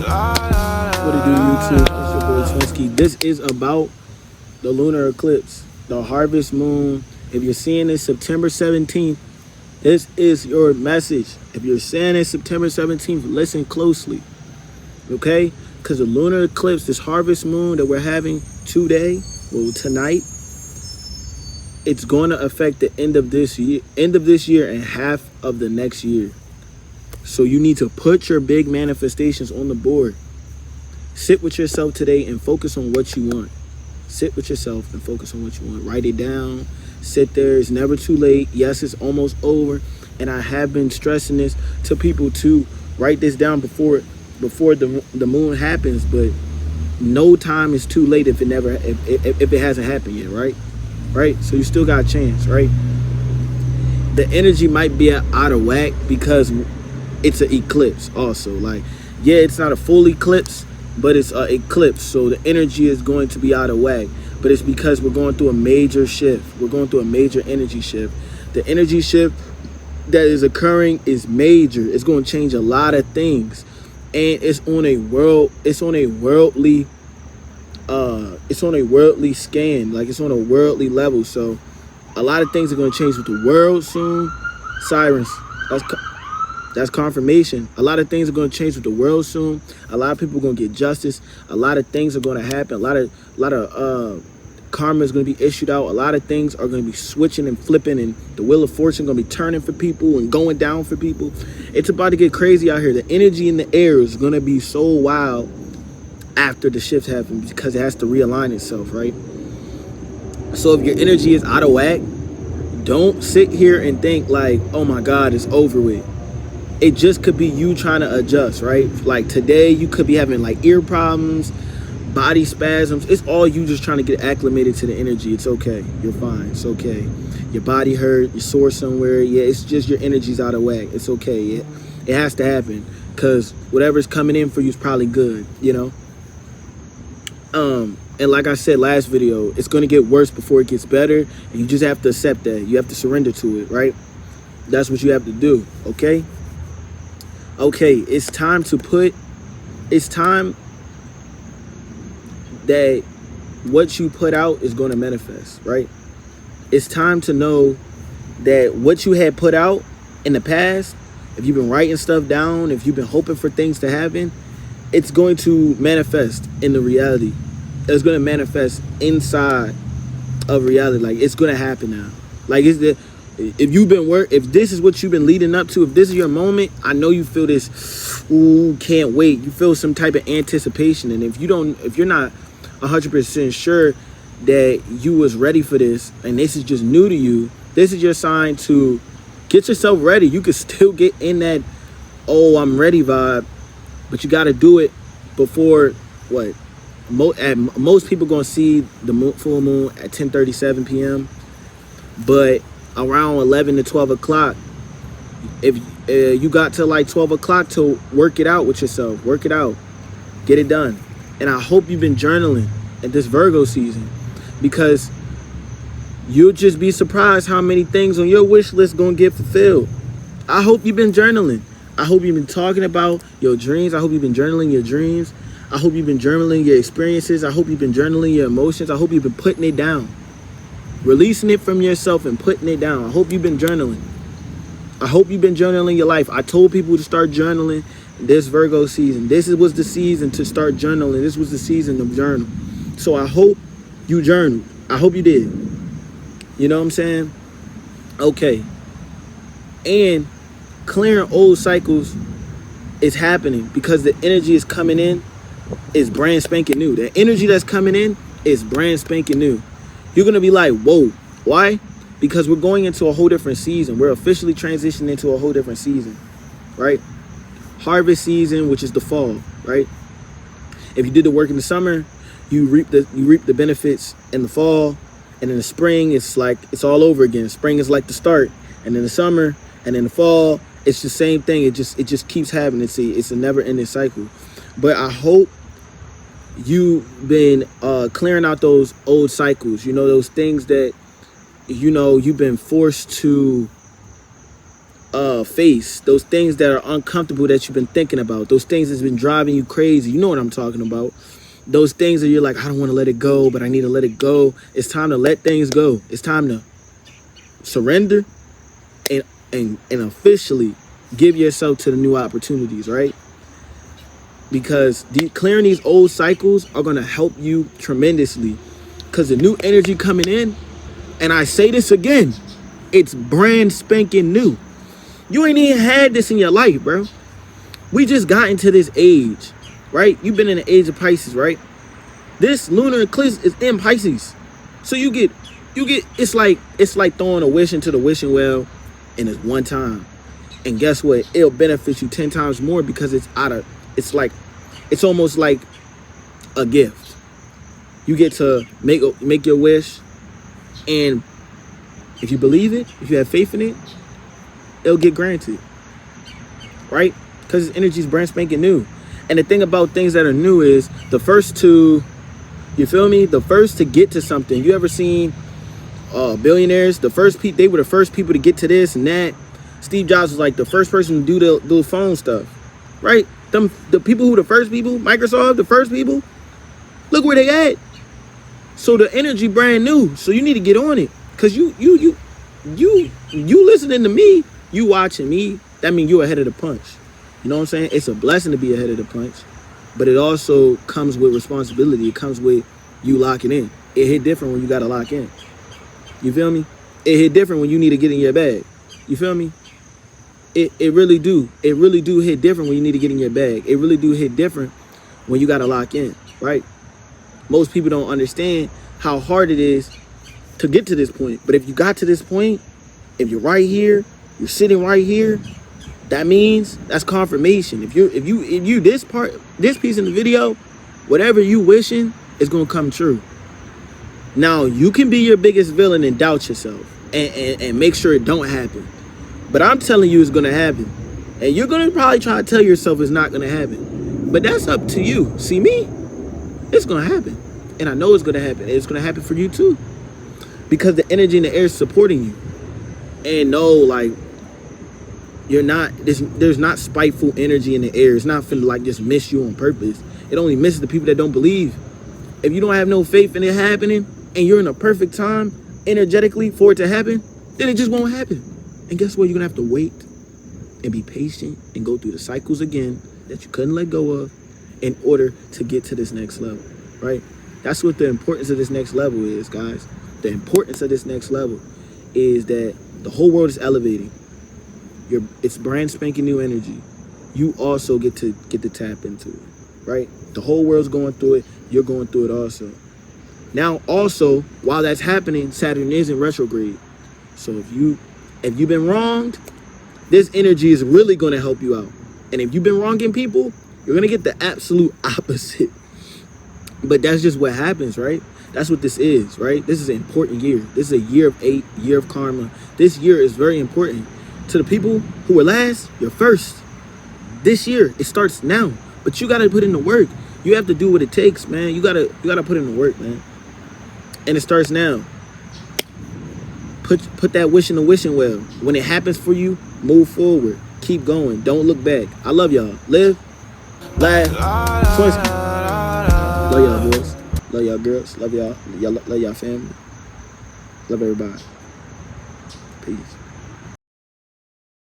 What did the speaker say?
What it do, YouTube? It's your boy Twinsky. This is about the lunar eclipse, the harvest moon. If you're seeing this September 17th, this is your message. If you're seeing this September 17th, listen closely, okay? Because the lunar eclipse, this harvest moon that we're having tonight, it's going to affect the end of this year and half of the next year. So you need to put your big manifestations on the board. Sit with yourself today and focus on what you want. Sit with yourself and focus on what you want. Write it down. Sit there. It's never too late. Yes, it's almost over. And I have been stressing this to people to write this down before the moon happens. But no time is too late if it hasn't happened yet, right? Right? So you still got a chance, right? The energy might be out of whack because it's an eclipse also. Like, yeah, it's not a full eclipse, but it's an eclipse. So the energy is going to be out of whack. But it's because we're going through a major shift. We're going through a major energy shift. The energy shift that is occurring is major. It's going to change a lot of things. And it's on a worldly scan. Like, it's on a worldly level. So a lot of things are going to change with the world soon. Sirens. That's confirmation. A lot of things are going to change with the world soon. A lot of people are going to get justice. A lot of things are going to happen. A lot of karma is going to be issued out. A lot of things are going to be switching and flipping, and the wheel of fortune going to be turning for people and going down for people. It's about to get crazy out here. The energy in the air is going to be so wild after the shift happens because it has to realign itself, right? So if your energy is out of whack, don't sit here and think like, oh my God, it's over with. It just could be you trying to adjust, right? Like today, you could be having like ear problems, body spasms. It's all you just trying to get acclimated to the energy. It's okay. You're fine. It's okay. Your body hurt. You're sore somewhere. Yeah, it's just your energy's out of whack. It's okay. It has to happen because whatever's coming in for you is probably good, you know? And like I said last video, it's going to get worse before it gets better. And you just have to accept that. You have to surrender to it, right? That's what you have to do, okay? Okay, it's time that what you put out is going to manifest, right? It's time to know that what you had put out in the past, if you've been writing stuff down, if you've been hoping for things to happen, it's going to manifest in the reality. It's going to manifest inside of reality. Like, it's going to happen now. Like, if this is what you've been leading up to, if this is your moment, I know you feel this, ooh, can't wait. You feel some type of anticipation. And if you're not 100% sure that you was ready for this, and this is just new to you, this is your sign to get yourself ready. You can still get in that, oh, I'm ready vibe, but you got to do it before what? Most people going to see the full moon at 10:37 p.m. But around 11 to 12 o'clock, if you got to like 12 o'clock to work it out with yourself, work it out, get it done. And I hope you've been journaling at this Virgo season, because you'll just be surprised how many things on your wish list gonna get fulfilled. I hope you've been journaling. I hope you've been talking about your dreams. I hope you've been journaling your dreams. I hope you've been journaling your experiences. I hope you've been journaling your emotions. I hope you've been putting it down. Releasing it from yourself and putting it down. I hope you've been journaling. I hope you've been journaling your life. I told people to start journaling this Virgo season. This was the season to start journaling. This was the season of journal. So I hope you journaled. I hope you did. You know what I'm saying? Okay. And clearing old cycles is happening because the energy is coming in is brand spanking new. The energy that's coming in is brand spanking new. You're going to be like, whoa, why? Because we're going into a whole different season. We're officially transitioning into a whole different season, right? Harvest season, which is the fall, right? If you did the work in the summer, you reap the benefits in the fall, and in the spring, it's like, it's all over again. Spring is like the start, and in the summer, and in the fall, it's the same thing. It just keeps happening. It's a never-ending cycle. But I hope you've been clearing out those old cycles, you know, those things that, you know, you've been forced to face, those things that are uncomfortable that you've been thinking about, those things that's been driving you crazy. You know what I'm talking about. Those things that you're like, I don't want to let it go, but I need to let it go. It's time to let things go. It's time to surrender and officially give yourself to the new opportunities, right? Because clearing these old cycles are going to help you tremendously, because the new energy coming in, and I say this again, it's brand spanking new. You ain't even had this in your life, bro. We just got into this age, right? You've been in the age of Pisces, right? This lunar eclipse is in Pisces. So you get it's like throwing a wish into the wishing well, and it's one time. And guess what? It'll benefit you 10 times more, because it's almost like a gift. You get to make your wish, and if you believe it, if you have faith in it, it'll get granted, right? Because its energy is brand spanking new. And the thing about things that are new is the first to, you feel me? The first to get to something. You ever seen billionaires? They were the first people to get to this and that. Steve Jobs was like the first person to do the phone stuff, right? The people who the first people, Microsoft, the first people, look where they at. So the energy brand new. So you need to get on it, because you listening to me, you watching me. That means you're ahead of the punch. You know what I'm saying? It's a blessing to be ahead of the punch, but it also comes with responsibility. It comes with you locking in. It hit different when you gotta lock in. You feel me? It hit different when you need to get in your bag. You feel me? It really do. It really do hit different when you need to get in your bag. It really do hit different when you gotta lock in, right? Most people don't understand how hard it is to get to this point. But if you got to this point, if you're right here, you're sitting right here, that means that's confirmation. If you this piece in the video, whatever you wishing is gonna come true. Now you can be your biggest villain and doubt yourself and make sure it don't happen. But I'm telling you it's gonna happen. And you're gonna probably try to tell yourself it's not gonna happen. But that's up to you. See me? It's gonna happen. And I know it's gonna happen. It's gonna happen for you too. Because the energy in the air is supporting you. And no, like, there's not spiteful energy in the air. It's not finna like just miss you on purpose. It only misses the people that don't believe. If you don't have no faith in it happening, and you're in a perfect time energetically for it to happen, then it just won't happen. And guess what? You're gonna have to wait and be patient and go through the cycles again that you couldn't let go of in order to get to this next level, right? That's what the importance of this next level is, guys. The importance of this next level is that the whole world is elevating. It's brand spanking new energy. You also get to tap into it, right? The whole world's going through it. You're going through it also. Now, also, while that's happening, Saturn is in retrograde. So if you've been wronged, this energy is really going to help you out. And if you've been wronging people, you're going to get the absolute opposite. But that's just what happens, right? That's what this is, right? This is an important year. This is a year of 8, year of karma. This year is very important. To the people who were last, you're first. This year, it starts now. But you got to put in the work. You have to do what it takes, man. You gotta put in the work, man. And it starts now. Put that wish in the wishing well. When it happens for you, move forward. Keep going. Don't look back. I love y'all. Live, laugh, Swinsky. Love y'all boys. Love y'all girls. Love y'all. Love y'all family. Love everybody. Peace.